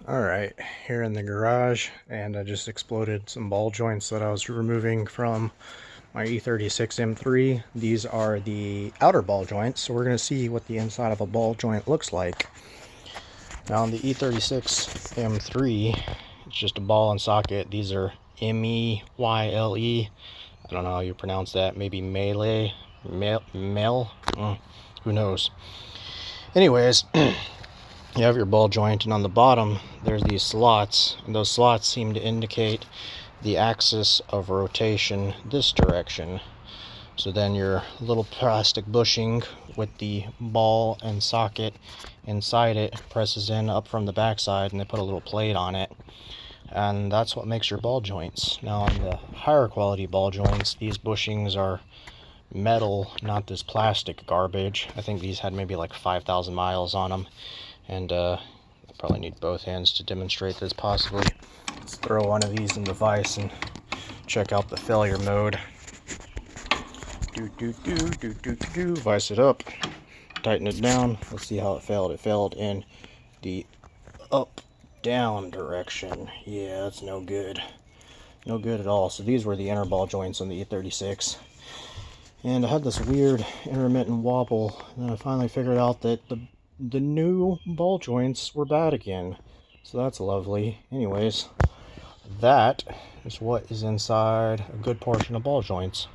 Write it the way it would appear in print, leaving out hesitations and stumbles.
Alright, here in the garage, and I just exploded some ball joints that I was removing from my E36 M3. These are the outer ball joints, so we're going to see what the inside of a ball joint looks like. Now on the E36 M3, it's just a ball and socket. These are meyle. I don't know how you pronounce that. Maybe melee? Mel? Who knows? Anyways, you have your ball joint, and on the bottom there's these slots, and those slots seem to indicate the axis of rotation this direction. So then your little plastic bushing with the ball and socket inside it presses in up from the backside, and they put a little plate on it, and that's what makes your ball joints. Now on the higher quality ball joints, these bushings are metal, not this plastic garbage. I think these had maybe like 5,000 miles on them, and I probably need both hands to demonstrate this possibly. Let's throw one of these in the vise and check out the failure mode. Vise it up, tighten it down. Let's see how it failed. It failed in the up down direction. Yeah, that's no good. No good at all. So these were the inner ball joints on the E36. And I had this weird intermittent wobble, and then I finally figured out that the new ball joints were bad again. So that's lovely. Anyways, that is what is inside a good portion of ball joints.